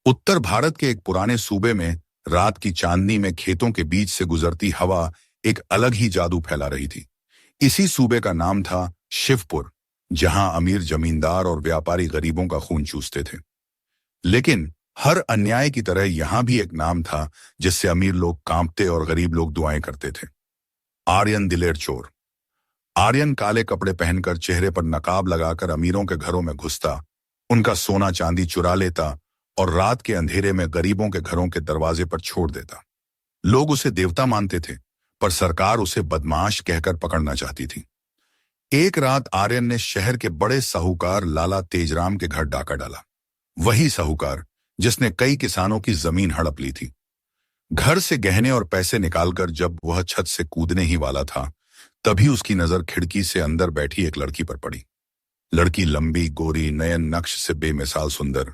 उत्तर भारत के एक पुराने सूबे में रात की चांदनी में खेतों के बीच से गुजरती हवा एक अलग ही जादू फैला रही थी। इसी सूबे का नाम था शिवपुर, जहां अमीर जमींदार और व्यापारी गरीबों का खून चूसते थे। लेकिन हर अन्याय की तरह यहां भी एक नाम था जिससे अमीर लोग कांपते और गरीब लोग दुआएं करते थे। आर्यन दिलेर चोर। आर्यन काले कपड़े पहनकर चेहरे पर नकाब लगाकर अमीरों के घरों में घुसता, उनका सोना चांदी चुरा लेता और रात के अंधेरे में गरीबों के घरों के दरवाजे पर छोड़ देता। लोग उसे देवता मानते थे, पर सरकार उसे बदमाश कहकर पकड़ना चाहती थी। एक रात आर्यन ने शहर के बड़े साहूकार लाला तेजराम के घर डाका डाला। वही साहूकार जिसने कई किसानों की जमीन हड़प ली थी। घर से गहने और पैसे निकालकर जब वह छत से कूदने ही वाला था, तभी उसकी नजर खिड़की से अंदर बैठी एक लड़की पर पड़ी। लड़की लंबी, गोरी, नयन नक्श से बेमिसाल सुंदर।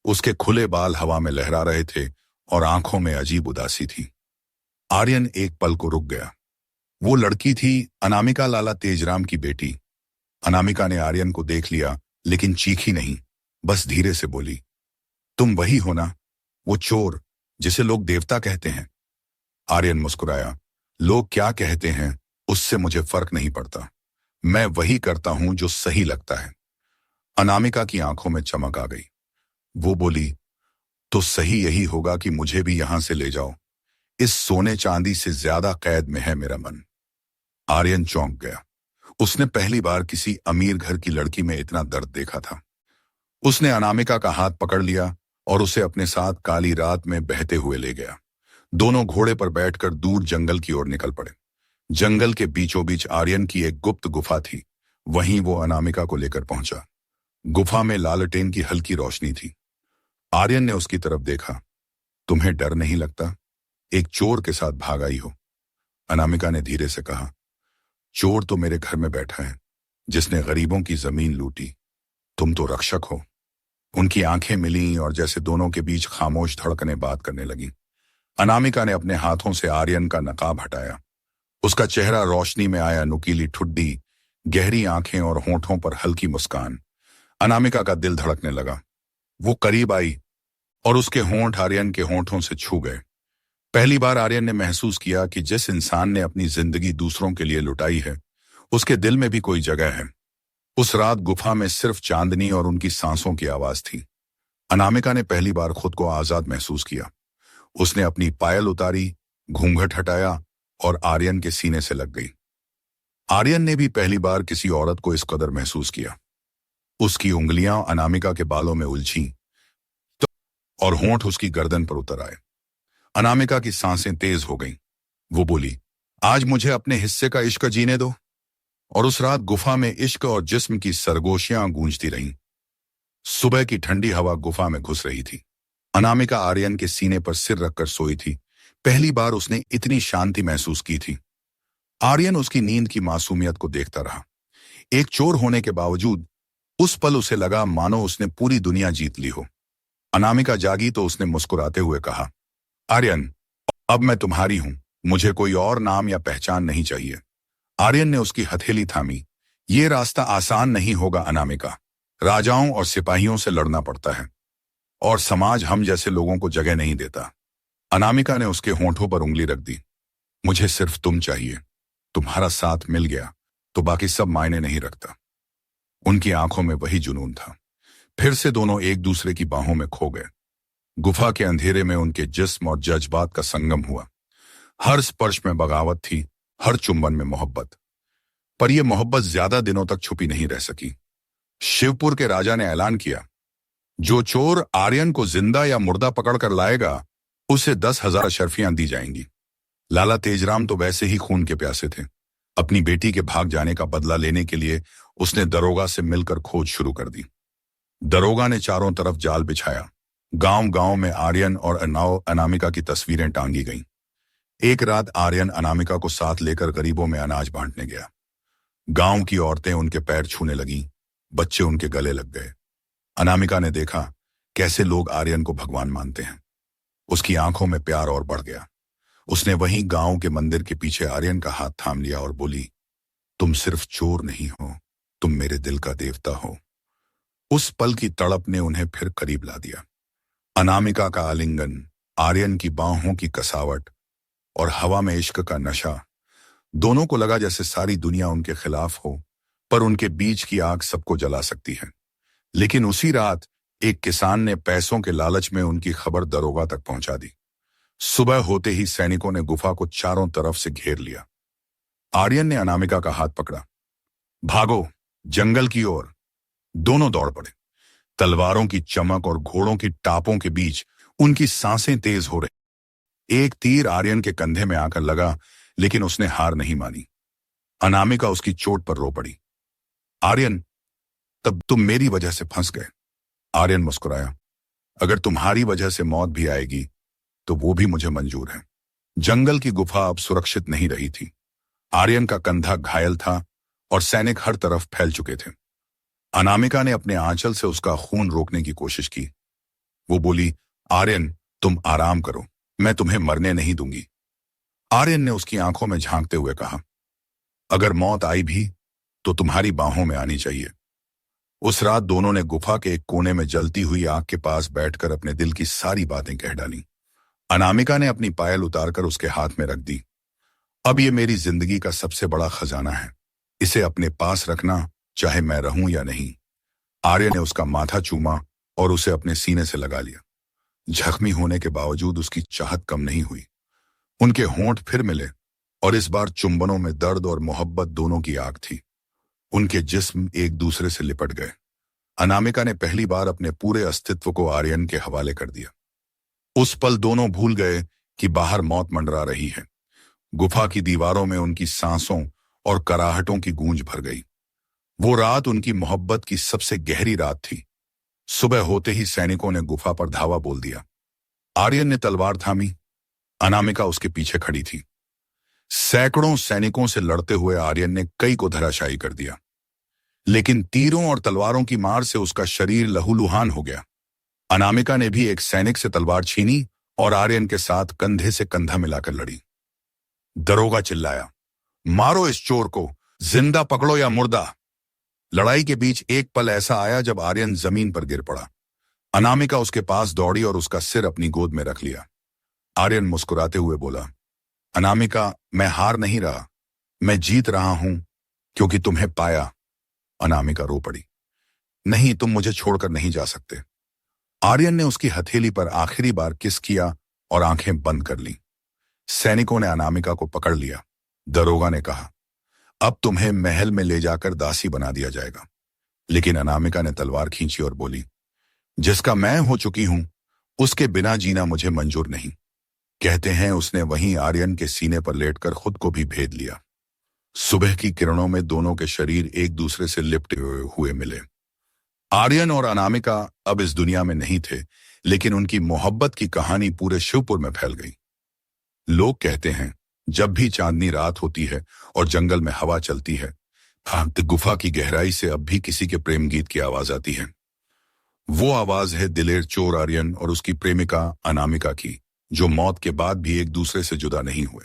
उसके खुले बाल हवा में लहरा रहे थे और आंखों में अजीब उदासी थी। आर्यन एक पल को रुक गया। वो लड़की थी अनामिका, लाला तेजराम की बेटी। अनामिका ने आर्यन को देख लिया, लेकिन चीखी नहीं, बस धीरे से बोली, तुम वही हो ना, वो चोर जिसे लोग देवता कहते हैं। आर्यन मुस्कुराया, लोग क्या कहते हैं उससे मुझे फर्क नहीं पड़ता। मैं वही करता हूं जो सही लगता है। अनामिका की आंखों में चमक आ गई। वो बोली, तो सही यही होगा कि मुझे भी यहां से ले जाओ। इस सोने चांदी से ज्यादा कैद में है मेरा मन। आर्यन चौंक गया। उसने पहली बार किसी अमीर घर की लड़की में इतना दर्द देखा था। उसने अनामिका का हाथ पकड़ लिया और उसे अपने साथ काली रात में बहते हुए ले गया। दोनों घोड़े पर बैठकर दूर जंगल की ओर निकल पड़े। जंगल के बीचों बीच आर्यन की एक गुप्त गुफा थी। वहीं वो अनामिका को लेकर पहुंचा। गुफा में लालटेन की हल्की रोशनी थी। आर्यन ने उसकी तरफ देखा। तुम्हें डर नहीं लगता? एक चोर के साथ भाग आई हो। अनामिका ने धीरे से कहा, चोर तो मेरे घर में बैठा है, जिसने गरीबों की जमीन लूटी। तुम तो रक्षक हो। उनकी आंखें मिली और जैसे दोनों के बीच खामोश धड़कनें बात करने लगी। अनामिका ने अपने हाथों से आर्यन का नकाब हटाया। उसका चेहरा रोशनी में आया, नुकीली ठुड्डी, गहरी आंखें और होंठों पर हल्की मुस्कान। अनामिका का दिल धड़कने लगा। वो करीब आई और उसके होंठ आर्यन के होंठों से छू गए। पहली बार आर्यन ने महसूस किया कि जिस इंसान ने अपनी जिंदगी दूसरों के लिए लुटाई है, उसके दिल में भी कोई जगह है। उस रात गुफा में सिर्फ चांदनी और उनकी सांसों की आवाज थी। अनामिका ने पहली बार खुद को आजाद महसूस किया। उसने अपनी पायल उतारी, घूंघट हटाया और आर्यन के सीने से लग गई। आर्यन ने भी पहली बार किसी औरत को इस कदर महसूस किया। उसकी उंगलियां अनामिका के बालों में उलझीं और होंठ उसकी गर्दन पर उतर आए। अनामिका की सांसें तेज हो गईं। वो बोली, आज मुझे अपने हिस्से का इश्क जीने दो। और उस रात गुफा में इश्क और जिस्म की सरगोशियां गूंजती रहीं। सुबह की ठंडी हवा गुफा में घुस रही थी। अनामिका आर्यन के सीने पर सिर रखकर सोई थी। पहली बार उसने इतनी शांति महसूस की थी। आर्यन उसकी नींद की मासूमियत को देखता रहा। एक चोर होने के बावजूद उस पल उसे लगा मानो उसने पूरी दुनिया जीत ली हो। अनामिका जागी तो उसने मुस्कुराते हुए कहा, आर्यन, अब मैं तुम्हारी हूं। मुझे कोई और नाम या पहचान नहीं चाहिए। आर्यन ने उसकी हथेली थामी। ये रास्ता आसान नहीं होगा अनामिका। राजाओं और सिपाहियों से लड़ना पड़ता है और समाज हम जैसे लोगों को जगह नहीं देता। अनामिका ने उसके होंठों पर उंगली रख दी। मुझे सिर्फ तुम चाहिए। तुम्हारा साथ मिल गया तो बाकी सब मायने नहीं रखता। उनकी आंखों में वही जुनून था। फिर से दोनों एक दूसरे की बाहों में खो गए। गुफा के अंधेरे में उनके जिस्म और जज्बात का संगम हुआ। हर स्पर्श में बगावत थी, हर चुंबन में मोहब्बत। पर यह मोहब्बत ज्यादा दिनों तक छुपी नहीं रह सकी। शिवपुर के राजा ने ऐलान किया, जो चोर आर्यन को जिंदा या मुर्दा पकड़कर लाएगा, उसे 10,000 शर्फियां दी जाएंगी। लाला तेजराम तो वैसे ही खून के प्यासे थे। अपनी बेटी के भाग जाने का बदला लेने के लिए उसने दरोगा से मिलकर खोज शुरू कर दी। दरोगा ने चारों तरफ जाल बिछाया। गांव-गांव में आर्यन और अनामिका की तस्वीरें टांगी गईं। एक रात आर्यन अनामिका को साथ लेकर गरीबों में अनाज बांटने गया। गांव की औरतें उनके पैर छूने लगीं, बच्चे उनके गले लग गए। अनामिका ने देखा कैसे लोग आर्यन को भगवान मानते हैं। उसकी आंखों में प्यार और बढ़ गया। उसने वहीं गांव के मंदिर के पीछे आर्यन का हाथ थाम लिया और बोली, तुम सिर्फ चोर नहीं हो, तुम मेरे दिल का देवता हो। उस पल की तड़प ने उन्हें फिर करीब ला दिया। अनामिका का आलिंगन, आर्यन की बाहों की कसावट और हवा में इश्क का नशा, दोनों को लगा जैसे सारी दुनिया उनके खिलाफ हो, पर उनके बीच की आग सबको जला सकती है। लेकिन उसी रात एक किसान ने पैसों के लालच में उनकी खबर दरोगा तक पहुंचा दी। सुबह होते ही सैनिकों ने गुफा को चारों तरफ से घेर लिया। आर्यन ने अनामिका का हाथ पकड़ा। भागो, जंगल की ओर। दोनों दौड़ पड़े। तलवारों की चमक और घोड़ों की टापों के बीच उनकी सांसें तेज हो रही। एक तीर आर्यन के कंधे में आकर लगा, लेकिन उसने हार नहीं मानी। अनामिका उसकी चोट पर रो पड़ी। आर्यन, तब तुम मेरी वजह से फंस गए। आर्यन मुस्कुराया। अगर तुम्हारी वजह से मौत भी आएगी तो वो भी मुझे मंजूर है। जंगल की गुफा अब सुरक्षित नहीं रही थी। आर्यन का कंधा घायल था और सैनिक हर तरफ फैल चुके थे। अनामिका ने अपने आंचल से उसका खून रोकने की कोशिश की। वो बोली, आर्यन, तुम आराम करो, मैं तुम्हें मरने नहीं दूंगी। आर्यन ने उसकी आंखों में झांकते हुए कहा, अगर मौत आई भी तो तुम्हारी बाहों में आनी चाहिए। उस रात दोनों ने गुफा के एक कोने में जलती हुई आग के पास बैठकर अपने दिल की सारी बातें कह डाली। अनामिका ने अपनी पायल उतारकर उसके हाथ में रख दी। अब ये मेरी जिंदगी का सबसे बड़ा खजाना है, इसे अपने पास रखना, चाहे मैं रहूं या नहीं। आर्य ने उसका माथा चूमा और उसे अपने सीने से लगा लिया। जख्मी होने के बावजूद उसकी चाहत कम नहीं हुई। उनके होंठ फिर मिले और इस बार चुंबनों में दर्द और मोहब्बत दोनों की आग थी। उनके जिस्म एक दूसरे से लिपट गए। अनामिका ने पहली बार अपने पूरे अस्तित्व को आर्यन के हवाले कर दिया। उस पल दोनों भूल गए कि बाहर मौत मंडरा रही है। गुफा की दीवारों में उनकी सांसों और कराहटों की गूंज भर गई। वो रात उनकी मोहब्बत की सबसे गहरी रात थी। सुबह होते ही सैनिकों ने गुफा पर धावा बोल दिया। आर्यन ने तलवार थामी। अनामिका उसके पीछे खड़ी थी। सैकड़ों सैनिकों से लड़ते हुए आर्यन ने कई को धराशायी कर दिया, लेकिन तीरों और तलवारों की मार से उसका शरीर लहूलुहान हो गया। अनामिका ने भी एक सैनिक से तलवार छीनी और आर्यन के साथ कंधे से कंधा मिलाकर लड़ी। दरोगा चिल्लाया, मारो इस चोर को, जिंदा पकड़ो या मुर्दा। लड़ाई के बीच एक पल ऐसा आया जब आर्यन जमीन पर गिर पड़ा। अनामिका उसके पास दौड़ी और उसका सिर अपनी गोद में रख लिया। आर्यन मुस्कुराते हुए बोला, अनामिका, मैं हार नहीं रहा, मैं जीत रहा हूं क्योंकि तुम्हें पाया। अनामिका रो पड़ी। नहीं, तुम मुझे छोड़कर नहीं जा सकते। आर्यन ने उसकी हथेली पर आखिरी बार किस किया और आंखें बंद कर ली। सैनिकों ने अनामिका को पकड़ लिया। दरोगा ने कहा, अब तुम्हें महल में ले जाकर दासी बना दिया जाएगा। लेकिन अनामिका ने तलवार खींची और बोली, जिसका मैं हो चुकी हूं उसके बिना जीना मुझे मंजूर नहीं। कहते हैं उसने वहीं आर्यन के सीने पर लेटकर खुद को भी भेद लिया। सुबह की किरणों में दोनों के शरीर एक दूसरे से लिपटे हुए मिले। आर्यन और अनामिका अब इस दुनिया में नहीं थे, लेकिन उनकी मोहब्बत की कहानी पूरे शिवपुर में फैल गई। लोग कहते हैं, जब भी चांदनी रात होती है और जंगल में हवा चलती है, तो गुफा की गहराई से अब भी किसी के प्रेम गीत की आवाज आती है। वो आवाज है दिलेर चोर आर्यन और उसकी प्रेमिका अनामिका की, जो मौत के बाद भी एक दूसरे से जुदा नहीं हुए।